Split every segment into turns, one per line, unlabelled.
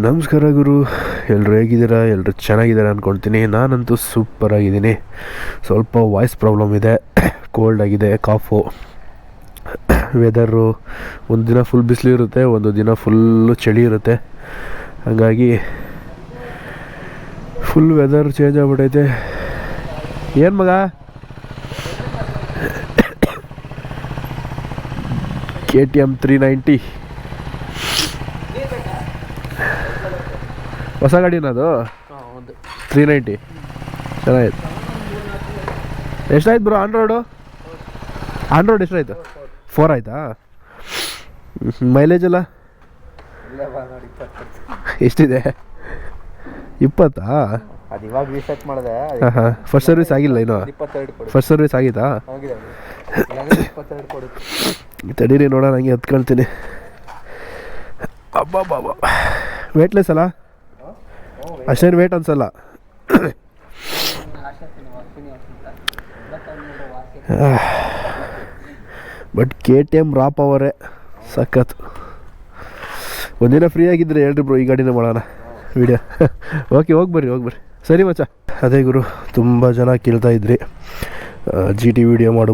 ನಮಸ್ಕಾರ ಗುರು, ಎಲ್ಲರೂ ಹೇಗಿದ್ದೀರಾ? ಎಲ್ಲರೂ ಚೆನ್ನಾಗಿದ್ದೀರಾ ಅಂದ್ಕೊಳ್ತೀನಿ. ನಾನಂತೂ ಸೂಪರಾಗಿದ್ದೀನಿ. ಸ್ವಲ್ಪ ವಾಯ್ಸ್ ಪ್ರಾಬ್ಲಮ್ ಇದೆ, ಕೋಲ್ಡ್ ಆಗಿದೆ, ಕಾಫು. ವೆದರು ಒಂದು ದಿನ ಫುಲ್ ಬಿಸಿಲು ಇರುತ್ತೆ, ಒಂದು ದಿನ ಫುಲ್ಲು ಚಳಿ ಇರುತ್ತೆ. ಹಾಗಾಗಿ ಫುಲ್ ವೆದರ್ ಚೇಂಜ್ ಆಗ್ಬಿಟ್ಟೈತೆ. ಏನು ಮಗ? KTM 390 ಹೊಸ ಗಾಡಿನ ಅದು 390 ಚೆನ್ನಾಗಿತ್ತು. ಎಷ್ಟಾಯ್ತು ಬ್ರೋ? ಆನ್ ರೋಡ್ ಎಷ್ಟಾಯ್ತು? 4 ಆಯ್ತಾ? ಮೈಲೇಜ್ ಎಲ್ಲ ಎಷ್ಟಿದೆ? 20?
ಅದು ಇವಾಗ ರೀಸೆಟ್ ಮಾಡಿದೆ.
ಹಾಂ. ಫಸ್ಟ್ ಸರ್ವಿಸ್ ಆಗಿಲ್ಲ ಇನ್ನು?
22
ಫಸ್ಟ್ ಸರ್ವಿಸ್ ಆಗಿತ್ತಾ?
ಆಗಿದೆ. 22 ಕೊಡುತ್ತೆ.
ತಡೀರಿ ನೋಡೋಣ, ಹಂಗೆ ಹತ್ಕೊಳ್ತೀನಿ. ಅಬ್ಬಾ ವೇಟ್ಲೆಸ್ ಅಲ್ಲ? ಅಷ್ಟೇನು ವೇಟ್ ಅನ್ಸಲ್ಲ. ಬಟ್ KTM ರಾ ಪವರೇ ಸಖತ್. ಒಂದಿನ ಫ್ರೀ ಆಗಿದ್ದರೆ ಹೇಳ್ರಿ ಬ್ರೋ, ಈ ಗಾಡಿನ ಮಾಡೋಣ ವಿಡಿಯೋ. ಓಕೆ, ಹೋಗಿ ಬರ್ರಿ. ಸರಿ ಮಚ್ಚ. ಅದೇ ಗುರು, ತುಂಬ ಜನ ಕೇಳ್ತಾ ಇದ್ರಿ GT ವಿಡಿಯೋ ಮಾಡು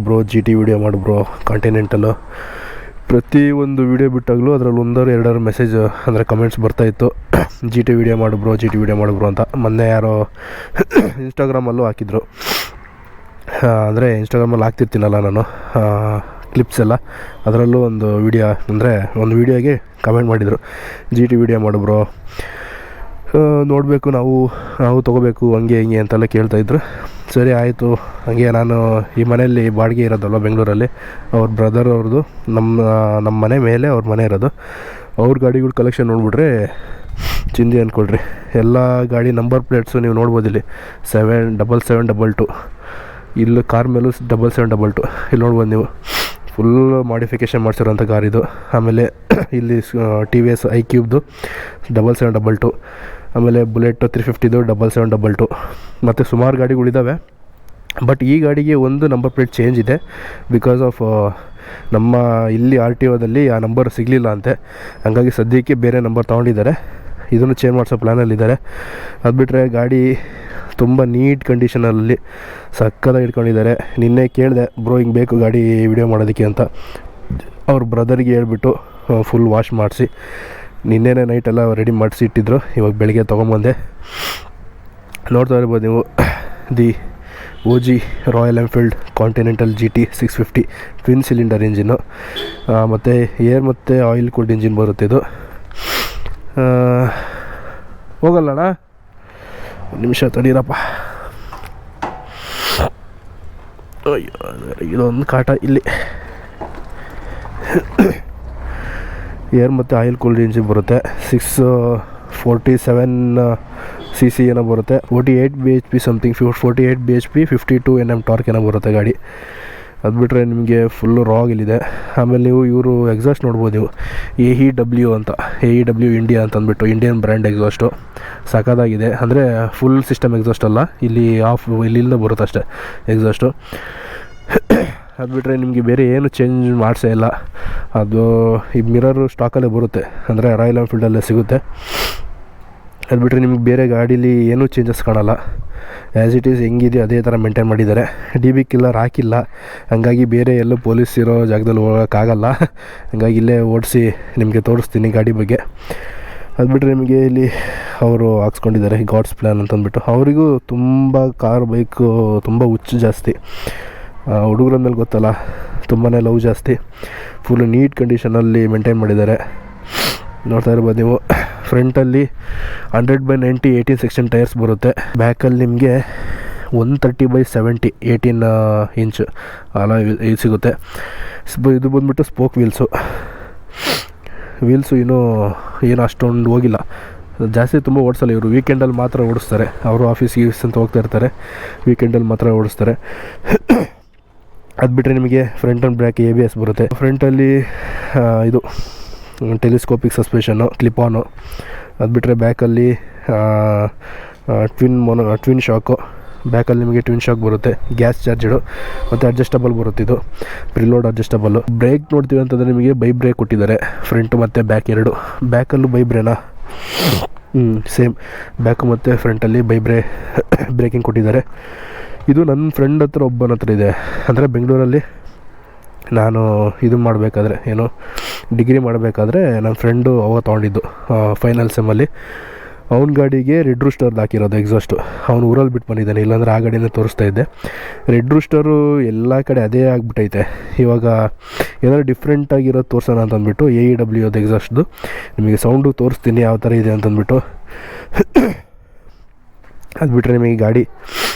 ಬ್ರೋ, ಕಾಂಟಿನೆಂಟಲ್ಲು. ಪ್ರತಿ ಒಂದು ವಿಡಿಯೋ ಬಿಟ್ಟಾಗಲೂ ಅದರಲ್ಲಿ ಒಂದರ ಎರಡರ ಮೆಸೇಜ್ ಅಂದರೆ ಕಮೆಂಟ್ಸ್ ಬರ್ತಾಯಿತ್ತು, GT ವಿಡಿಯೋ ಮಾಡು ಬ್ರೋ ಅಂತ. ಮೊನ್ನೆ ಯಾರೋ ಇನ್ಸ್ಟಾಗ್ರಾಮಲ್ಲೂ ಹಾಕಿದ್ರು. ಅಂದರೆ ಇನ್ಸ್ಟಾಗ್ರಾಮಲ್ಲಿ ಹಾಕ್ತಿರ್ತೀನಲ್ಲ ನಾನು ಕ್ಲಿಪ್ಸ್ ಎಲ್ಲ, ಅದರಲ್ಲೂ ಒಂದು ವಿಡಿಯೋಗೆ ಕಮೆಂಟ್ ಮಾಡಿದರು, GT ವಿಡಿಯೋ ಮಾಡು ಬ್ರೋ, ನೋಡಬೇಕು ನಾವು ತೊಗೋಬೇಕು, ಹಂಗೆ ಹಿಂಗೆ ಅಂತೆಲ್ಲ ಕೇಳ್ತಾಯಿದ್ರು. ಸರಿ ಆಯಿತು. ಹಾಗೆ ನಾನು ಈ ಮನೆಯಲ್ಲಿ ಬಾಡಿಗೆ ಇರೋದಲ್ವ ಬೆಂಗಳೂರಲ್ಲಿ, ಅವ್ರ ಬ್ರದರ್ ಅವ್ರದ್ದು ನಮ್ಮ ಮನೆ ಮೇಲೆ ಅವ್ರ ಮನೆ ಇರೋದು. ಅವ್ರ ಗಾಡಿಗಳ ಕಲೆಕ್ಷನ್ ನೋಡಿಬಿಟ್ರೆ ಚಿಂದಿ ಅಂದ್ಕೊಳ್ರಿ. ಎಲ್ಲ ಗಾಡಿ ನಂಬರ್ ಪ್ಲೇಟ್ಸು ನೀವು ನೋಡ್ಬೋದು. 7772 ಇಲ್ಲಿ ಕಾರ್ ಮೇಲೂ 7722 ಇಲ್ಲಿ ನೋಡ್ಬೋದು ನೀವು. ಫುಲ್ ಮಾಡಿಫಿಕೇಷನ್ ಮಾಡಿಸಿರೋಂಥ ಕಾರ್ ಇದು. ಆಮೇಲೆ ಇಲ್ಲಿ TVS iQube 7722, ಆಮೇಲೆ ಬುಲೆಟ್ 350 7722, ಮತ್ತು ಸುಮಾರು ಗಾಡಿಗಳಿದ್ದಾವೆ. ಬಟ್ ಈ ಗಾಡಿಗೆ ಒಂದು ನಂಬರ್ ಪ್ಲೇಟ್ ಚೇಂಜ್ ಇದೆ. ಬಿಕಾಸ್ ಆಫ್ ನಮ್ಮ ಇಲ್ಲಿ RTOದಲ್ಲಿ ಆ ನಂಬರ್ ಸಿಗಲಿಲ್ಲ ಅಂತೆ. ಹಾಗಾಗಿ ಸದ್ಯಕ್ಕೆ ಬೇರೆ ನಂಬರ್ ತೊಗೊಂಡಿದ್ದಾರೆ. ಇದನ್ನು ಚೇಂಜ್ ಮಾಡಿಸೋ ಪ್ಲ್ಯಾನಲ್ಲಿದ್ದಾರೆ. ಅದು ಬಿಟ್ಟರೆ ಗಾಡಿ ತುಂಬ ನೀಟ್ ಕಂಡೀಷನಲ್ಲಿ ಸಕ್ಕದಾಗಿ ಇಟ್ಕೊಂಡಿದ್ದಾರೆ. ನಿನ್ನೆ ಕೇಳಿದೆ, ಬ್ರೋ ಹಿಂಗೆ ಬೇಕು ಗಾಡಿ ವಿಡಿಯೋ ಮಾಡೋದಕ್ಕೆ ಅಂತ. ಅವ್ರ ಬ್ರದರ್ಗೆ ಹೇಳ್ಬಿಟ್ಟು ಫುಲ್ ವಾಶ್ ಮಾಡಿಸಿ ನಿನ್ನೆನೇ ನೈಟೆಲ್ಲ ರೆಡಿ ಮಾಡಿಸಿ ಇಟ್ಟಿದ್ರು. ಇವಾಗ ಬೆಳಿಗ್ಗೆ ತೊಗೊಂಬಂದೆ. ನೋಡ್ತಾ ಇರ್ಬೋದು ನೀವು, the OG royal Enfield continental GT 650 twin cylinder engine, ಮತ್ತು ಏರ್ ಮತ್ತು ಆಯಿಲ್ ಕೂಲ್ಡ್ ಇಂಜಿನ್ ಬರುತ್ತೆ ಇದು. ಹೋಗಲ್ಲಣ್ಣ, ಒಂದು ನಿಮಿಷ ತಡೀರಪ್ಪ. ಅಯ್ಯೋ, ಇದೊಂದು ಕಾಟ ಇಲ್ಲಿ. ಏರ್ ಮತ್ತು ಆಯಿಲ್ ಕೂಲ್ಡ್ ಇಂಜಿನ್ ಬರುತ್ತೆ. 647 cc ಏನೋ ಬರುತ್ತೆ. 48 bhp something, 48 bhp 52 Nm torque ಏನೋ ಬರುತ್ತೆ ಗಾಡಿ. ಅದು ಬಿಟ್ಟರೆ ನಿಮಗೆ ಫುಲ್ಲು ರಾಗಿಲ್ಲಿದೆ. ಆಮೇಲೆ ನೀವು ಇವರು ಎಕ್ಸಾಸ್ಟ್ ನೋಡ್ಬೋದು ನೀವು, AEW ಅಂತ, AEW ಇಂಡಿಯಾ ಅಂತ ಅಂದ್ಬಿಟ್ಟು ಇಂಡಿಯನ್ ಬ್ರ್ಯಾಂಡ್ ಎಕ್ಸಾಸ್ಟು ಸಖತ್ತಾಗಿದೆ. ಅಂದರೆ ಫುಲ್ ಸಿಸ್ಟಮ್ ಎಕ್ಸಾಸ್ಟ್ ಅಲ್ಲ, ಇಲ್ಲಿಂದ ಬರುತ್ತೆ ಅಷ್ಟೇ ಎಕ್ಸಾಸ್ಟು. ಅದು ಬಿಟ್ಟರೆ ನಿಮಗೆ ಬೇರೆ ಏನು ಚೇಂಜ್ ಮಾಡಿಸೇ ಇಲ್ಲ. ಅದು ಈ ಮಿರರು ಸ್ಟಾಕಲ್ಲೇ ಬರುತ್ತೆ, ಅಂದರೆ ರಾಯಲ್ ಎನ್ಫೀಲ್ಡಲ್ಲೇ ಸಿಗುತ್ತೆ. ಅದು ಬಿಟ್ಟರೆ ನಿಮಗೆ ಬೇರೆ ಗಾಡೀಲಿ ಏನೂ ಚೇಂಜಸ್ ಕಾಣಲ್ಲ. ಆ್ಯಸ್ ಇಟ್ ಈಸ್ ಹೆಂಗಿದೆ ಅದೇ ಥರ ಮೇಂಟೈನ್ ಮಾಡಿದ್ದಾರೆ. DB ಕಿಲ್ಲರ್ ಹಾಕಿಲ್ಲ, ಹಾಗಾಗಿ ಬೇರೆ ಎಲ್ಲೂ ಪೊಲೀಸ್ ಇರೋ ಜಾಗದಲ್ಲಿ ಹೋಗೋಕ್ಕಾಗಲ್ಲ. ಹಾಗಾಗಿ ಇಲ್ಲೇ ಓಡಿಸಿ ನಿಮಗೆ ತೋರಿಸ್ತೀನಿ ಗಾಡಿ ಬಗ್ಗೆ. ಅದು ಬಿಟ್ಟರೆ ನಿಮಗೆ ಇಲ್ಲಿ ಅವರು ಹಾಕ್ಸ್ಕೊಂಡಿದ್ದಾರೆ ಗಾಡ್ಸ್ ಪ್ಲ್ಯಾನ್ ಅಂತಂದ್ಬಿಟ್ಟು. ಅವರಿಗೂ ತುಂಬ ಬೈಕು ತುಂಬ ಹುಚ್ಚು ಜಾಸ್ತಿ. ಹುಡುಗರ ಮೇಲೆ ಗೊತ್ತಲ್ಲ, ತುಂಬಾ ಲವ್ ಜಾಸ್ತಿ. ಫುಲ್ ನೀಟ್ ಕಂಡೀಷನಲ್ಲಿ ಮೇಂಟೈನ್ ಮಾಡಿದ್ದಾರೆ. ನೋಡ್ತಾ ಇರ್ಬೋದು ನೀವು. ಫ್ರಂಟಲ್ಲಿ 100/90 18 ಸೆಕ್ಷನ್ ಟೈರ್ಸ್ ಬರುತ್ತೆ. ಬ್ಯಾಕಲ್ಲಿ ನಿಮಗೆ 130/70 18 ಇಂಚ್ ಅಲ್ಲ ಇದು ಸಿಗುತ್ತೆ. ಇದು ಬಂದುಬಿಟ್ಟು ಸ್ಪೋಕ್ ವೀಲ್ಸು ಇನ್ನೂ ಏನು ಅಷ್ಟೊಂದು ಹೋಗಿಲ್ಲ ಜಾಸ್ತಿ, ತುಂಬ ಓಡಿಸಲ್ಲ ಇವರು. ವೀಕೆಂಡಲ್ಲಿ ಮಾತ್ರ ಓಡಿಸ್ತಾರೆ. ಅವರು ಆಫೀಸ್ ಅಂತ ಹೋಗ್ತಾ ಇರ್ತಾರೆ, ವೀಕೆಂಡಲ್ಲಿ ಮಾತ್ರ ಓಡಿಸ್ತಾರೆ. ಅದು ಬಿಟ್ಟರೆ ನಿಮಗೆ ಫ್ರಂಟ್ ಆ್ಯಂಡ್ ಬ್ಯಾಕ್ ABS ಬರುತ್ತೆ. ಫ್ರಂಟಲ್ಲಿ ಇದು ಟೆಲಿಸ್ಕೋಪಿಕ್ ಸಸ್ಪೆಷನ್ನು, ಕ್ಲಿಪಾನು. ಅದು ಬಿಟ್ಟರೆ ಬ್ಯಾಕಲ್ಲಿ ಟ್ವಿನ್ ಶಾಕು. ಬ್ಯಾಕಲ್ಲಿ ನಿಮಗೆ ಟ್ವಿನ್ ಶಾಕ್ ಬರುತ್ತೆ, ಗ್ಯಾಸ್ ಚಾರ್ಜರು ಮತ್ತು ಅಡ್ಜಸ್ಟಬಲ್ ಬರುತ್ತೆ. ಇದು ಪ್ರಿಲೋಡ್ ಅಡ್ಜಸ್ಟಬಲ್ಲು. ಬ್ರೇಕ್ ನೋಡ್ತೀವಿ ಅಂತಂದರೆ ನಿಮಗೆ ಬೈ ಬ್ರೇಕ್ ಕೊಟ್ಟಿದ್ದಾರೆ, ಫ್ರಂಟು ಮತ್ತು ಬ್ಯಾಕ್ ಎರಡು. ಬ್ಯಾಕಲ್ಲೂ ಬೈ ಬ್ರೇನಾ ಸೇಮ್ ಬ್ಯಾಕು ಮತ್ತು ಫ್ರಂಟಲ್ಲಿ ಬ್ರೇಕಿಂಗ್ ಕೊಟ್ಟಿದ್ದಾರೆ. ಇದು ನನ್ನ ಫ್ರೆಂಡ್ ಹತ್ರ ಒಬ್ಬನ ಹತ್ರ ಇದೆ, ಅಂದರೆ ಬೆಂಗಳೂರಲ್ಲಿ ನಾನು ಇದು ಮಾಡಬೇಕಾದ್ರೆ ಏನು ಡಿಗ್ರಿ ಮಾಡಬೇಕಾದ್ರೆ ನನ್ನ ಫ್ರೆಂಡು ಅವಾಗ ತೊಗೊಂಡಿದ್ದು ಫೈನಲ್ ಸೆಮ್ಮಲ್ಲಿ. ಅವ್ನ ಗಾಡಿಗೆ ರೆಡ್ ರೂಸ್ಟರ್ದು ಹಾಕಿರೋದು ಎಕ್ಸಾಸ್ಟು. ಅವ್ನು ಊರಲ್ಲಿ ಬಿಟ್ಟು ಬಂದಿದ್ದಾನೆ, ಇಲ್ಲಾಂದರೆ ಆ ಗಾಡಿನೇ ತೋರಿಸ್ತಾ ಇದ್ದೆ. ರೆಡ್ ರೂಸ್ಟರು ಎಲ್ಲ ಕಡೆ ಅದೇ ಆಗಿಬಿಟ್ಟೈತೆ. ಇವಾಗ ಏನಾದ್ರು ಡಿಫ್ರೆಂಟಾಗಿರೋದು ತೋರಿಸೋಣ ಅಂತಂದ್ಬಿಟ್ಟು AEW ಅದು ಎಕ್ಸಾಸ್ಟ್ದು ನಿಮಗೆ ಸೌಂಡು ತೋರಿಸ್ತೀನಿ ಯಾವ ಥರ ಇದೆ ಅಂತಂದ್ಬಿಟ್ಟು. ಅದು ಬಿಟ್ಟರೆ ನಿಮಗೆ ಗಾಡಿ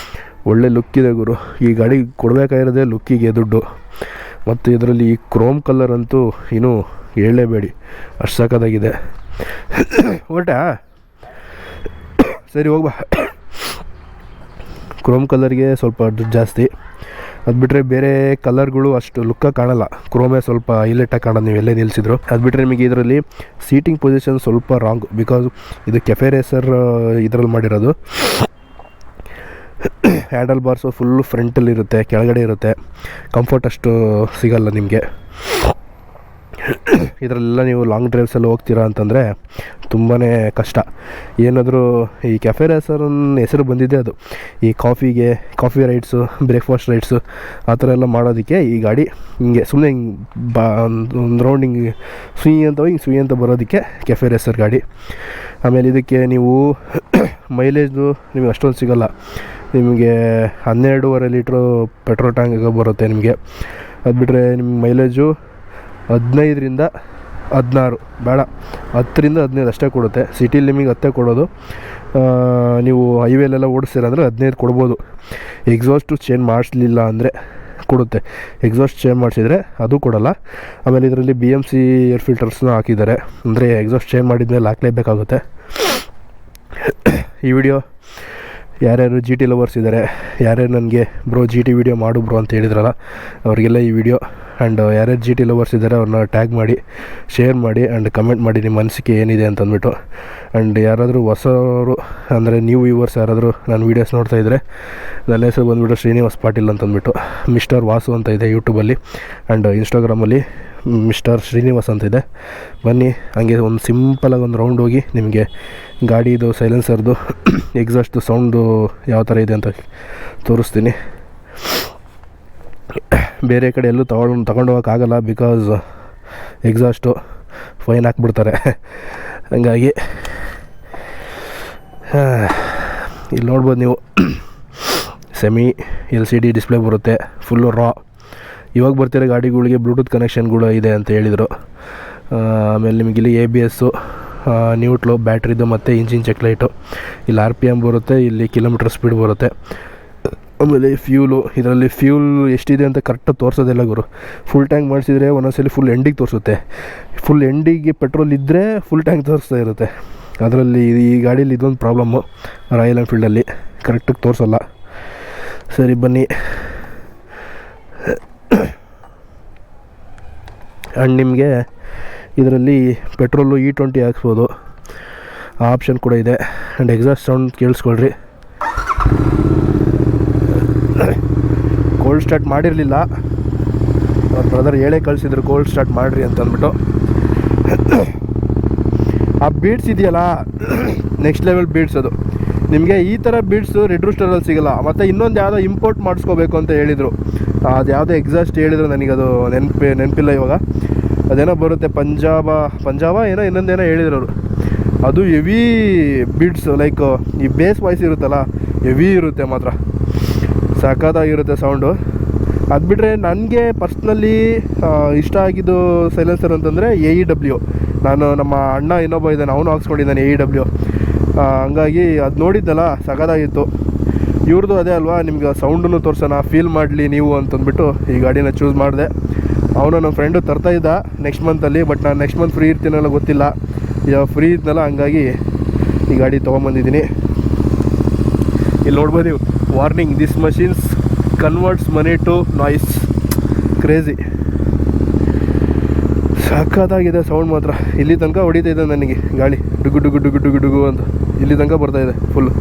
ಒಳ್ಳೆ ಲುಕ್ ಇದೆ ಗುರು. ಈ ಗಾಡಿ ಕೊಡಬೇಕಾಗಿರೋದೇ ಲುಕ್ಕಿಗೆ ದುಡ್ಡು. ಮತ್ತು ಇದರಲ್ಲಿ ಈ ಕ್ರೋಮ್ ಕಲರ್ ಅಂತೂ ಇನ್ನೂ ಹೇಳಲೇಬೇಡಿ, ಅಷ್ಟು ಸಾಕಾಗಿದೆ. ಹೊರಟಾ ಸರಿ ಹೋಗ್ಬಾ. ಕ್ರೋಮ್ ಕಲರ್ಗೆ ಸ್ವಲ್ಪ ದುಡ್ಡು ಜಾಸ್ತಿ. ಅದು ಬಿಟ್ಟರೆ ಬೇರೆ ಕಲರ್ಗಳು ಅಷ್ಟು ಲುಕ್ಕಾಗಿ ಕಾಣಲ್ಲ, ಕ್ರೋಮೇ ಸ್ವಲ್ಪ ಹೈಲೈಟಾಗಿ ಕಾಣೋದು ನೀವು ಎಲ್ಲೇ ನಿಲ್ಲಿಸಿದ್ರು. ಅದು ಬಿಟ್ಟರೆ ನಿಮಗೆ ಇದರಲ್ಲಿ ಸೀಟಿಂಗ್ ಪೊಸಿಷನ್ ಸ್ವಲ್ಪ ರಾಂಗ್, ಬಿಕಾಸ್ ಇದು ಕೆಫೆ ರೇಸರ್ ಇದರಲ್ಲಿ ಮಾಡಿರೋದು. ಹ್ಯಾಂಡಲ್ ಬಾರ್ಸು ಫುಲ್ಲು ಫ್ರಂಟಲ್ಲಿರುತ್ತೆ, ಕೆಳಗಡೆ ಇರುತ್ತೆ, ಕಂಫರ್ಟ್ ಅಷ್ಟು ಸಿಗಲ್ಲ ನಿಮಗೆ. ಇದರಲ್ಲೆಲ್ಲ ನೀವು ಲಾಂಗ್ ಡ್ರೈವ್ಸಲ್ಲಿ ಹೋಗ್ತೀರಾ ಅಂತಂದರೆ ತುಂಬಾ ಕಷ್ಟ. ಏನಾದರೂ ಈ ಕೆಫೆ ರೇಸರನ್ನ ಹೆಸರು ಬಂದಿದೆ, ಅದು ಈ ಕಾಫಿ ರೈಡ್ಸು, ಬ್ರೇಕ್ಫಾಸ್ಟ್ ರೈಡ್ಸು ಆ ಥರ ಎಲ್ಲ ಮಾಡೋದಕ್ಕೆ ಈ ಗಾಡಿ ಹಿಂಗೆ ಸುಮ್ಮನೆ ಒಂದು ರೌಂಡ್ ಹಿಂಗೆ ಸುಯಿ ಅಂತ ಬರೋದಕ್ಕೆ ಕೆಫೆ ರೇಸರ್ ಗಾಡಿ. ಆಮೇಲೆ ಇದಕ್ಕೆ ನೀವು ಮೈಲೇಜು ನಿಮಗೆ ಅಷ್ಟೊಂದು ಸಿಗೋಲ್ಲ. ನಿಮಗೆ 12.5 ಲೀಟ್ರು ಪೆಟ್ರೋಲ್ ಟ್ಯಾಂಕ್ ಬರುತ್ತೆ ನಿಮಗೆ. ಅದು ಬಿಟ್ಟರೆ ನಿಮ್ಗೆ ಮೈಲೇಜು 15ರಿಂದ 16, ಬೇಡ 10ರಿಂದ 15 ಅಷ್ಟೇ ಕೊಡುತ್ತೆ. ಸಿಟಿಲಿ ನಿಮಗೆ 10 ಕೊಡೋದು, ನೀವು ಹೈವೇಲೆಲ್ಲ ಓಡಿಸ್ತೀರ ಅಂದರೆ 15 ಕೊಡ್ಬೋದು. ಎಕ್ಸಾಸ್ಟು ಚೇಂಜ್ ಮಾಡಿಸ್ಲಿಲ್ಲ ಅಂದರೆ ಕೊಡುತ್ತೆ. ಎಕ್ಸಾಸ್ಟ್ ಚೇಂಜ್ ಮಾಡಿಸಿದರೆ ಅದು ಕೊಡೋಲ್ಲ. ಆಮೇಲೆ ಇದರಲ್ಲಿ BMC ಏರ್ ಫಿಲ್ಟರ್ಸ್ನ ಹಾಕಿದ್ದಾರೆ, ಅಂದರೆ ಎಕ್ಸಾಸ್ಟ್ ಚೇಂಜ್ ಮಾಡಿದ್ಮೇಲೆ ಹಾಕಲೇಬೇಕಾಗುತ್ತೆ. ಈ ವಿಡಿಯೋ ಯಾರ್ಯಾರು GT ಲವರ್ಸ್ ಇದ್ದಾರೆ, ಯಾರ್ಯಾರು ನನಗೆ ಬ್ರೋ GT ವಿಡಿಯೋ ಮಾಡು ಬ್ರೋ ಅಂತ ಹೇಳಿದ್ರಲ್ಲ ಅವರಿಗೆಲ್ಲ ಈ ವಿಡಿಯೋ. ಆ್ಯಂಡ್ ಯಾರ್ಯಾರು GT ಲವರ್ಸ್ ಇದ್ದಾರೆ ಅವ್ರನ್ನ ಟ್ಯಾಗ್ ಮಾಡಿ, ಶೇರ್ ಮಾಡಿ ಆ್ಯಂಡ್ ಕಮೆಂಟ್ ಮಾಡಿ ನಿಮ್ಮ ಅನಿಸಿಕೆ ಏನಿದೆ ಅಂತಂದ್ಬಿಟ್ಟು. ಆ್ಯಂಡ್ ಯಾರಾದರೂ ಹೊಸವರು ಅಂದರೆ ನ್ಯೂ ವ್ಯೂವರ್ಸ್ ಯಾರಾದರೂ ನನ್ನ ವೀಡಿಯೋಸ್ ನೋಡ್ತಾ ಇದ್ದರೆ, ನನ್ನ ಹೆಸರು ಬಂದುಬಿಟ್ಟು ಶ್ರೀನಿವಾಸ್ ಪಾಟೀಲ್ ಅಂತಂದ್ಬಿಟ್ಟು. ಮಿಸ್ಟರ್ ವಾಸು ಅಂತ ಇದೆ ಯೂಟ್ಯೂಬಲ್ಲಿ, ಆ್ಯಂಡ್ ಇನ್ಸ್ಟಾಗ್ರಾಮಲ್ಲಿ ಮಿಸ್ಟರ್ ಶ್ರೀನಿವಾಸ್ ಅಂತ ಇದೆ. ಬನ್ನಿ ಹಂಗೆ ಒಂದು ಸಿಂಪಲಾಗಿ ಒಂದು ರೌಂಡ್ ಹೋಗಿ ನಿಮಗೆ ಗಾಡಿದು ಸೈಲೆನ್ಸರ್ದು ಎಕ್ಸಾಸ್ಟ್ದು ಸೌಂಡು ಯಾವ ಥರ ಇದೆ ಅಂತ ತೋರಿಸ್ತೀನಿ. ಬೇರೆ ಕಡೆ ಎಲ್ಲೂ ತಗೊಂಡು ಹೋಗೋಕ್ಕಾಗಲ್ಲ, ಬಿಕಾಸ್ ಎಕ್ಸಾಸ್ಟು ಫೈನ್ ಹಾಕ್ಬಿಡ್ತಾರೆ. ಹಂಗಾಗಿ ಇಲ್ಲಿ ನೋಡ್ಬೋದು ನೀವು, ಸೆಮಿ LCD ಡಿಸ್ಪ್ಲೇ ಬರುತ್ತೆ, ಫುಲ್ಲು ರಾ. ಇವಾಗ ಬರ್ತಿರೋ ಗಾಡಿಗಳಿಗೆ ಬ್ಲೂಟೂತ್ ಕನೆಕ್ಷನ್ಗಳು ಇದೆ ಅಂತ ಹೇಳಿದರು. ಆಮೇಲೆ ನಿಮಗೆ ಇಲ್ಲಿ ABS, ನ್ಯೂಟ್ಲು, ಬ್ಯಾಟ್ರಿದು ಮತ್ತು ಇಂಜಿನ್ ಚೆಕ್ ಲೈಟು. ಇಲ್ಲಿ RPM ಬರುತ್ತೆ, ಇಲ್ಲಿ ಕಿಲೋಮೀಟರ್ ಸ್ಪೀಡ್ ಬರುತ್ತೆ. ಆಮೇಲೆ ಫ್ಯೂಲು, ಇದರಲ್ಲಿ ಫ್ಯೂಲ್ ಎಷ್ಟಿದೆ ಅಂತ ಕರೆಕ್ಟಾಗಿ ತೋರಿಸೋದಿಲ್ಲ ಗುರು. ಫುಲ್ ಟ್ಯಾಂಕ್ ಮಾಡಿಸಿದ್ರೆ ಒಂದೊಂದ್ಸಲಿ ಫುಲ್ ಎಂಡಿಗೆ ತೋರಿಸುತ್ತೆ. ಫುಲ್ ಎಂಡಿಗೆ ಪೆಟ್ರೋಲ್ ಇದ್ದರೆ ಫುಲ್ ಟ್ಯಾಂಕ್ ತೋರಿಸ್ತಾ ಇರುತ್ತೆ. ಅದರಲ್ಲಿ ಈ ಗಾಡೀಲಿ ಇದೊಂದು ಪ್ರಾಬ್ಲಮ್ಮು, ರಾಯಲ್ ಎನ್ಫೀಲ್ಡಲ್ಲಿ ಕರೆಕ್ಟಾಗಿ ತೋರಿಸಲ್ಲ. ಸರಿ ಬನ್ನಿ. ಆ್ಯಂಡ್ ನಿಮಗೆ ಇದರಲ್ಲಿ ಪೆಟ್ರೋಲು E20 ಹಾಕ್ಸ್ಬೋದು, ಆ ಆಪ್ಷನ್ ಕೂಡ ಇದೆ. ಆ್ಯಂಡ್ ಎಕ್ಸಾಸ್ಟ್ ಸೌಂಡ್ ಕೇಳಿಸ್ಕೊಳ್ರಿ. ಕೋಲ್ಡ್ ಸ್ಟಾರ್ಟ್ ಮಾಡಿರಲಿಲ್ಲ, ಅವ್ರ ಬ್ರದರ್ ಹೇಳೇ ಕಳಿಸಿದ್ರು ಕೋಲ್ಡ್ ಸ್ಟಾರ್ಟ್ ಮಾಡಿರಿ ಅಂತಂದ್ಬಿಟ್ಟು. ಆ ಬೀಡ್ಸ್ ಇದೆಯಲ್ಲ, ನೆಕ್ಸ್ಟ್ ಲೆವೆಲ್ ಬೀಡ್ಸ್ ಅದು. ನಿಮಗೆ ಈ ಥರ ಬೀಡ್ಸು ರೆಡ್ ರೂಸ್ಟರಲ್ಲಿ ಸಿಗೋಲ್ಲ. ಮತ್ತು ಇನ್ನೊಂದು ಯಾವುದೋ ಇಂಪೋರ್ಟ್ ಮಾಡಿಸ್ಕೋಬೇಕು ಅಂತ ಹೇಳಿದರು. ಅದು ಯಾವುದೋ ಎಕ್ಸಾಸ್ಟ್ ಹೇಳಿದ್ರು, ನನಗದು ನೆನಪಿಲ್ಲ ಇವಾಗ. ಅದೇನೋ ಬರುತ್ತೆ, ಪಂಜಾಬ ಏನೋ ಇನ್ನೊಂದೇನೋ ಹೇಳಿದ್ರು ಅವರು. ಅದು ಹೆವಿ ಬೀಡ್ಸ್, ಲೈಕ್ ಈ ಬೇಸ್ ವಾಯ್ಸ್ ಇರುತ್ತಲ್ಲ, ಹೆವಿ ಇರುತ್ತೆ ಮಾತ್ರ, ಸಖತ್ತಾಗಿರುತ್ತೆ ಸೌಂಡು. ಅದು ಬಿಟ್ಟರೆ ನನಗೆ ಪರ್ಸ್ನಲಿ ಇಷ್ಟ ಆಗಿದ್ದು ಸೈಲೆನ್ಸರ್ ಅಂತಂದರೆ AEW. ನಾನು ನಮ್ಮ ಅಣ್ಣ ಇನ್ನೊಬ್ಬ ಇದ್ದಾನೆ, ಅವನು ಹಾಕ್ಸ್ಕೊಂಡಿದ್ದಾನೆ AEW. ಹಂಗಾಗಿ ಅದು ನೋಡಿದ್ದಲ್ಲ ಸಖತ್ತಾಗಿತ್ತು. ಇವ್ರದ್ದು ಅದೇ ಅಲ್ವಾ, ನಿಮ್ಗೆ ಸೌಂಡನ್ನು ತೋರಿಸೋಣ, ಫೀಲ್ ಮಾಡಲಿ ನೀವು ಅಂತಂದ್ಬಿಟ್ಟು ಈ ಗಾಡಿನ ಚೂಸ್ ಮಾಡಿದೆ. ಅವನು ನಮ್ಮ ಫ್ರೆಂಡು ತರ್ತಾಯಿದ್ದ ನೆಕ್ಸ್ಟ್ ಮಂತಲ್ಲಿ, ಬಟ್ ನಾನು ನೆಕ್ಸ್ಟ್ ಮಂತ್ ಫ್ರೀ ಇರ್ತೀನಲ್ಲ ಗೊತ್ತಿಲ್ಲ. ಇವಾಗ ಫ್ರೀ ಇದ್ನಲ್ಲ, ಹಂಗಾಗಿ ಈ ಗಾಡಿ ತೊಗೊಂಬಂದಿದ್ದೀನಿ. ಇಲ್ಲಿ ನೋಡ್ಬೋದು ನೀವು, warning, this machines converts money to noise. Crazy, ಸಖತ್ತಾಗಿದೆ ಸೌಂಡ್ ಮಾತ್ರ. ಇಲ್ಲಿ ತನಕ ಹೊಡಿತಾಯಿದೆ ನನಗೆ ಗಾಡಿ, ಡುಗು ಡುಗು ಡುಗು ಡುಗು ಡುಗು ಅಂತ ಇಲ್ಲಿ ತನಕ ಬರ್ತಾಯಿದೆ ಫುಲ್ಲು.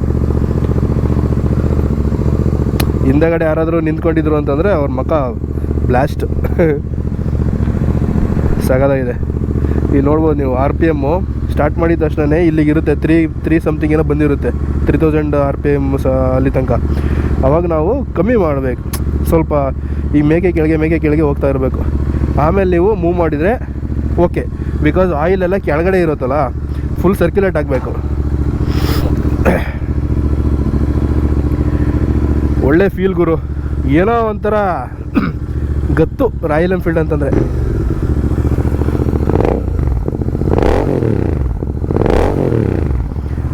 ಹಿಂದಗಡೆ ಯಾರಾದರೂ ನಿಂತ್ಕೊಂಡಿದ್ರು ಅಂತಂದರೆ ಅವ್ರ ಮುಖ ಬ್ಲಾಸ್ಟ್. ಸಖತ್ತಾಗಿದೆ. ಇಲ್ಲಿ ನೋಡ್ಬೋದು ನೀವು, RPM ಸ್ಟಾರ್ಟ್ ಮಾಡಿದ ತಕ್ಷಣ ಇಲ್ಲಿಗಿರುತ್ತೆ ತ್ರೀ ಸಮಥಿಂಗ್ ಏನೋ ಬಂದಿರುತ್ತೆ 3000 RPM ಅಲ್ಲಿ ತನಕ. ಅವಾಗ ನಾವು ಕಮ್ಮಿ ಮಾಡಬೇಕು ಸ್ವಲ್ಪ, ಈ ಮೇಕೆ ಕೆಳಗೆ ಹೋಗ್ತಾ ಇರಬೇಕು. ಆಮೇಲೆ ನೀವು ಮೂವ್ ಮಾಡಿದರೆ ಓಕೆ, ಬಿಕಾಸ್ ಆಯಿಲೆಲ್ಲ ಕೆಳಗಡೆ ಇರುತ್ತಲ್ಲ, ಫುಲ್ ಸರ್ಕ್ಯುಲೇಟ್ ಆಗಬೇಕು. ಒಳ್ಳೆ ಫೀಲ್ ಗುರು, ಏನೋ ಒಂಥರ ಗತ್ತು ರಾಯಲ್ ಎನ್ಫೀಲ್ಡ್ ಅಂತಂದರೆ.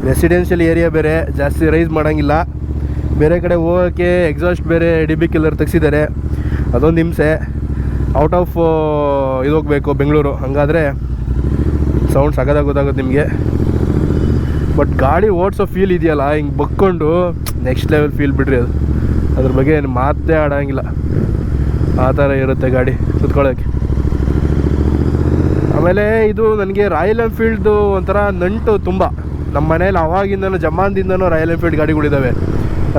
ರೆಸಿಡೆನ್ಷಿಯಲ್ ಏರಿಯಾ ಬೇರೆ, ಜಾಸ್ತಿ ರೈಸ್ ಮಾಡೋಂಗಿಲ್ಲ. ಬೇರೆ ಕಡೆ ಹೋಗೋಕ್ಕೆ ಎಕ್ಸಾಸ್ಟ್ ಬೇರೆ DB ಕಿಲ್ಲರ್ ತೆಗ್ಸಿದ್ದಾರೆ, ಅದೊಂದು ಹಿಂಸೆ. ಔಟ್ ಆಫ್ ಇದು ಹೋಗಬೇಕು ಬೆಂಗಳೂರು, ಹಂಗಾದರೆ ಸೌಂಡ್ ಸಗದಾಗ ಗೊತ್ತಾಗುತ್ತೆ ನಿಮಗೆ. ಬಟ್ ಗಾಡಿ ಓಡಿಸೋ ಫೀಲ್ ಇದೆಯಲ್ಲ, ಹಿಂಗೆ ಬಕ್ಕೊಂಡು ನೆಕ್ಸ್ಟ್ ಲೆವೆಲ್ ಫೀಲ್ ಬಿಡ್ರಿ. ಅದು ಅದ್ರ ಬಗ್ಗೆ ಏನು ಮಾತೇ ಆಡೋಂಗಿಲ್ಲ, ಆ ಥರ ಇರುತ್ತೆ ಗಾಡಿ ಕುತ್ಕೊಳ್ಳೋಕ್ಕೆ. ಆಮೇಲೆ ಇದು ನನಗೆ ರಾಯಲ್ ಎನ್ಫೀಲ್ಡ್ದು ಒಂಥರ ನಂಟು ತುಂಬ. ನಮ್ಮ ಮನೇಲಿ ಅವಾಗಿಂದನೂ ಜಮಾನ್ದಿಂದನೂ ರಾಯಲ್ ಎನ್ಫೀಲ್ಡ್ ಗಾಡಿಗಳಿದ್ದಾವೆ.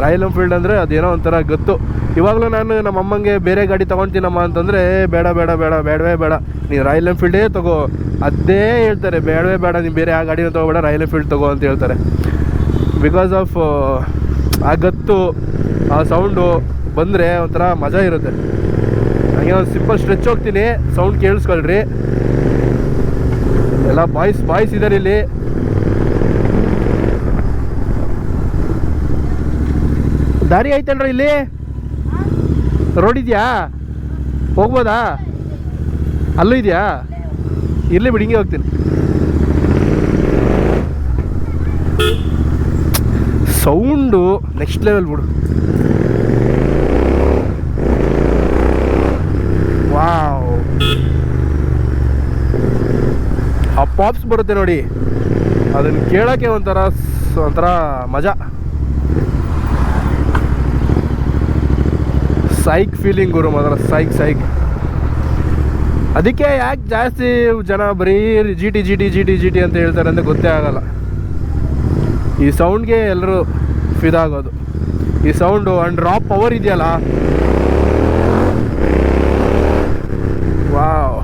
ರಾಯಲ್ ಎನ್ಫೀಲ್ಡ್ ಅಂದರೆ ಅದೇನೋ ಒಂಥರ ಗೊತ್ತು. ಇವಾಗಲೂ ನಾನು ನಮ್ಮ ಅಮ್ಮಂಗೆ ಬೇರೆ ಗಾಡಿ ತೊಗೊಳ್ತೀನಮ್ಮ ಅಂತಂದರೆ ಬೇಡವೇ ಬೇಡ, ನೀನು ರಾಯಲ್ ಎನ್ಫೀಲ್ಡೇ ತೊಗೋ, ಅದೇ ಹೇಳ್ತಾರೆ. ಬೇಡವೇ ಬೇಡ, ನೀನು ಬೇರೆ ಆ ಗಾಡಿನ ತೊಗೋಬೇಡ, ರಾಯಲ್ ಎನ್ಫೀಲ್ಡ್ ತೊಗೋ ಅಂತ ಹೇಳ್ತಾರೆ. ಬಿಕಾಸ್ ಆಫ್ ಆ ಗತ್ತು, ಆ ಸೌಂಡು ಬಂದರೆ ಒಂಥರ ಮಜಾ ಇರುತ್ತೆ. ಹಾಗೆ ಒಂದು ಸಿಂಪಲ್ ಸ್ಟ್ರೆಚ್ ಹೋಗ್ತೀನಿ, ಸೌಂಡ್ ಕೇಳಿಸ್ಕೊಳ್ರಿ. ಎಲ್ಲ ಬಾಯ್ಸ್ ಇದ್ದಾರೆ ಇಲ್ಲಿ. ದಾರಿ ಐತಲ್ರ ಇಲ್ಲಿ, ರೋಡ್ ಇದೆಯಾ, ಹೋಗ್ಬೋದಾ? ಅಲ್ಲೂ ಇದೆಯಾ? ಇರಲಿ ಬಿಡಿ, ಹಿಂಗೆ ಹೋಗ್ತೀನಿ. ಸೌಂಡು ನೆಕ್ಸ್ಟ್ ಲೆವೆಲ್ ಬಿಡು. ವಾವ್, ಆ ಪಾಪ್ಸ್ ಬರುತ್ತೆ ನೋಡಿ, ಅದನ್ನು ಕೇಳೋಕ್ಕೆ ಒಂಥರ ಮಜಾ. ಸೈಕ್ ಫೀಲಿಂಗ್ ಗುರು, ಮಾತ್ರ ಸೈಕ್. ಅದಕ್ಕೆ ಯಾಕೆ ಜಾಸ್ತಿ ಜನ ಬರೀ ಜಿ ಟಿ ಅಂತ ಹೇಳ್ತಾರೆ ಅಂತ ಗೊತ್ತೇ ಆಗಲ್ಲ. ಈ ಸೌಂಡ್ಗೆ ಎಲ್ಲರೂ ಫಿದಾಗೋದು. ಈ ಸೌಂಡು ಆ್ಯಂಡ್ ರಾ ಪವರ್ ಇದೆಯಲ್ಲ, ವಾವ್,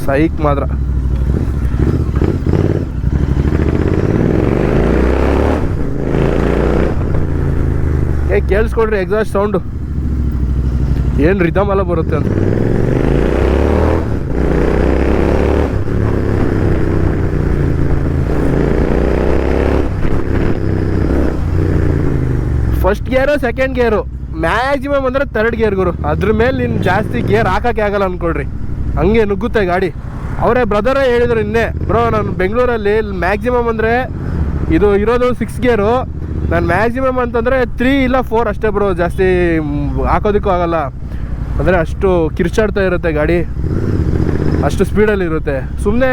ಸೈಕ್ ಮಾತ್ರ. ಕೇಳಿಸ್ಕೊಡ್ರಿ ಎಕ್ಸಾಸ್ಟ್ ಸೌಂಡು, ಏನು ರಿದಮ್ ಎಲ್ಲ ಬರುತ್ತೆ ಅಂತ. ಫಸ್ಟ್ ಗೇರು, ಸೆಕೆಂಡ್ ಗೇರು, ಮ್ಯಾಕ್ಸಿಮಮ್ ಅಂದರೆ 3rd ಗೇರ್ ಗುರು. ಅದ್ರ ಮೇಲೆ ನೀನು ಜಾಸ್ತಿ ಗೇರ್ ಹಾಕೋಕ್ಕೆ ಆಗಲ್ಲ ಅಂದ್ಕೊಳ್ರಿ, ಹಂಗೆ ನುಗ್ಗುತ್ತೆ ಗಾಡಿ. ಅವರೇ ಬ್ರದರೇ ಹೇಳಿದ್ರು ಇನ್ನೇ, ಬ್ರೋ ನಾನು ಬೆಂಗಳೂರಲ್ಲಿ ಮ್ಯಾಕ್ಸಿಮಮ್ ಅಂದರೆ ಇದು ಇರೋದು 6 ಗೇರು, ನಾನು ಮ್ಯಾಕ್ಸಿಮಮ್ ಅಂತಂದರೆ 3 ಇಲ್ಲ 4 ಅಷ್ಟೇ ಬ್ರೋ, ಜಾಸ್ತಿ ಹಾಕೋದಕ್ಕೂ ಆಗಲ್ಲ. ಅಂದರೆ ಅಷ್ಟು ಕಿರ್ಚಾಡ್ತಾ ಇರುತ್ತೆ ಗಾಡಿ, ಅಷ್ಟು ಸ್ಪೀಡಲ್ಲಿ ಇರುತ್ತೆ. ಸುಮ್ಮನೆ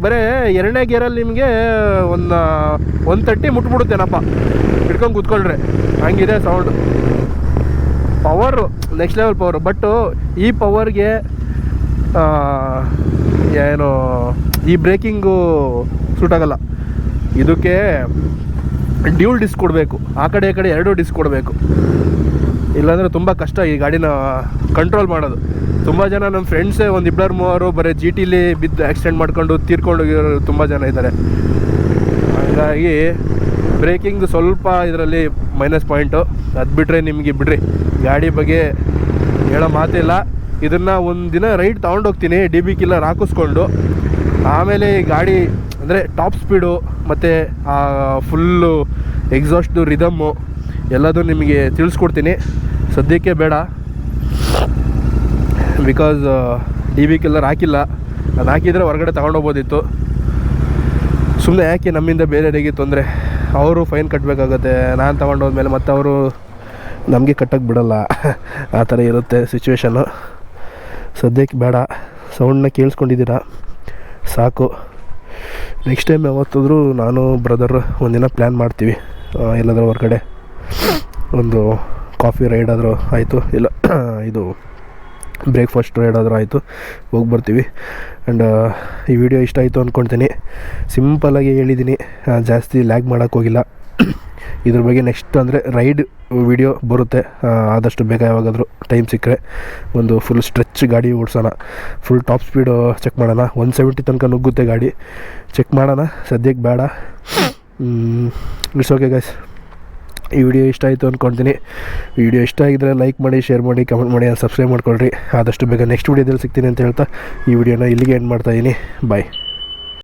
ಬರೀ 2ನೇ ಗೇರಲ್ಲಿ ನಿಮಗೆ 130 ಮುಟ್ಬಿಡುತ್ತೇನಪ್ಪ, ಹಿಡ್ಕೊಂಡು ಕೂತ್ಕೊಳ್ರಿ, ಹಂಗಿದೆ sound. Power next level power. But ಈ ಪವರ್ಗೆ ಏನು ಈ ಬ್ರೇಕಿಂಗು ಸೂಟಾಗಲ್ಲ. ಇದಕ್ಕೆ ಡ್ಯೂಲ್ ಡಿಸ್ಕ್ ಕೊಡಬೇಕು, ಆ ಕಡೆ ಈ ಕಡೆ 2 ಡಿಸ್ಕ್ ಕೊಡಬೇಕು, ಇಲ್ಲಾಂದರೆ ತುಂಬ ಕಷ್ಟ ಈ ಗಾಡಿನ ಕಂಟ್ರೋಲ್ ಮಾಡೋದು. ತುಂಬ ಜನ ನಮ್ಮ ಫ್ರೆಂಡ್ಸೇ 1-2-3 ಬರೀ ಜಿ ಟಿಲಿ ಬಿದ್ದು ಆಕ್ಸಿಡೆಂಟ್ ಮಾಡ್ಕೊಂಡು ತೀರ್ಕೊಂಡೋಗಿರೋ ತುಂಬ ಜನ ಇದ್ದಾರೆ. ಹಾಗಾಗಿ ಬ್ರೇಕಿಂಗ್ ಸ್ವಲ್ಪ ಇದರಲ್ಲಿ ಮೈನಸ್ ಪಾಯಿಂಟು. ಅದು ಬಿಟ್ಟರೆ ನಿಮಗೆ ಬಿಡ್ರಿ, ಗಾಡಿ ಬಗ್ಗೆ ಹೇಳೋ ಮಾತಿಲ್ಲ. ಇದನ್ನು ಒಂದು ದಿನ ರೈಡ್ ತೊಗೊಂಡೋಗ್ತೀನಿ DB ಕಿಲ್ಲರ್ ಹಾಕಿಸ್ಕೊಂಡು. ಆಮೇಲೆ ಈ ಗಾಡಿ ಅಂದರೆ ಟಾಪ್ ಸ್ಪೀಡು ಮತ್ತು ಆ ಫುಲ್ಲು ಎಕ್ಸಾಸ್ಟು ರಿದಮ್ಮು ಎಲ್ಲದೂ ನಿಮಗೆ ತಿಳಿಸ್ಕೊಡ್ತೀನಿ. ಸದ್ಯಕ್ಕೆ ಬೇಡ, ಬಿಕಾಸ್ DB ಕಿಲ್ಲರ್ ಹಾಕಿಲ್ಲ. ಅದು ಹಾಕಿದರೆ ಹೊರಗಡೆ ತೊಗೊಂಡೋಗ್ಬೋದಿತ್ತು. ಸುಮ್ಮನೆ ಯಾಕೆ ನಮ್ಮಿಂದ ಬೇರೆಯವರಿಗೆ ತೊಂದರೆ, ಅವರು ಫೈನ್ ಕಟ್ಟಬೇಕಾಗತ್ತೆ. ನಾನು ತೊಗೊಂಡೋದ್ಮೇಲೆ ಮತ್ತು ಅವರು ನಮಗೆ ಕಟ್ಟಕ್ಕೆ ಬಿಡೋಲ್ಲ, ಆ ಥರ ಇರುತ್ತೆ ಸಿಚುವೇಶನ್ನು. ಸದ್ಯಕ್ಕೆ ಬೇಡ, ಸೌಂಡನ್ನ ಕೇಳಿಸ್ಕೊಂಡಿದ್ದೀರಾ ಸಾಕು. ನೆಕ್ಸ್ಟ್ ಟೈಮ್ ಯಾವತ್ತಾದರೂ ನಾನು ಬ್ರದರ್ ಒಂದಿನ ಪ್ಲ್ಯಾನ್ ಮಾಡ್ತೀವಿ, ಎಲ್ಲಾದರೂ ಹೊರಗಡೆ ಒಂದು ಕಾಫಿ ರೈಡ್ ಆದರೂ ಆಯಿತು, ಇಲ್ಲ ಇದು ಬ್ರೇಕ್ಫಾಸ್ಟ್ ರೈಡ್ ಆದರೂ ಆಯಿತು, ಹೋಗಿ ಬರ್ತೀವಿ. ಆ್ಯಂಡ್ ಈ ವಿಡಿಯೋ ಇಷ್ಟ ಆಯಿತು ಅಂದ್ಕೊಳ್ತೀನಿ. ಸಿಂಪಲ್ಲಾಗಿ ಹೇಳಿದ್ದೀನಿ, ಜಾಸ್ತಿ ಲ್ಯಾಗ್ ಮಾಡೋಕ್ಕೋಗಿಲ್ಲ. ಇದ್ರ ಬಗ್ಗೆ ನೆಕ್ಸ್ಟ್ ಅಂದರೆ ರೈಡ್ ವಿಡಿಯೋ ಬರುತ್ತೆ ಆದಷ್ಟು ಬೇಗ ಯಾವಾಗಾದರೂ ಟೈಮ್ ಸಿಕ್ಕರೆ ಒಂದು ಫುಲ್ ಸ್ಟ್ರೆಚ್ ಗಾಡಿ ಓಡಿಸೋಣ, ಫುಲ್ ಟಾಪ್ ಸ್ಪೀಡು ಚೆಕ್ ಮಾಡೋಣ. 170 ತನಕ ನುಗ್ಗುತ್ತೆ ಗಾಡಿ, ಚೆಕ್ ಮಾಡೋಣ. ಸದ್ಯಕ್ಕೆ ಬೇಡ. It's okay guys. ಈ ವಿಡಿಯೋ ಇಷ್ಟ ಆಯಿತು ಅಂದ್ಕೊಳ್ತೀನಿ. ವಿಡಿಯೋ ಇಷ್ಟ ಆಗಿದ್ದರೆ ಲೈಕ್ ಮಾಡಿ, ಶೇರ್ ಮಾಡಿ, ಕಮೆಂಟ್ ಮಾಡಿ, ಸಬ್ಸ್ಕ್ರೈಬ್ ಮಾಡ್ಕೊಳ್ರಿ. ಆದಷ್ಟು ಬೇಗ ನೆಕ್ಸ್ಟ್ ವಿಡಿಯೋದಲ್ಲಿ ಸಿಗ್ತೀನಿ ಅಂತ ಹೇಳ್ತಾ ಈ ವಿಡಿಯೋನ ಇಲ್ಲಿಗೆ ಎಂಡ್ ಮಾಡ್ತಾಯಿದ್ದೀನಿ. ಬಾಯ್.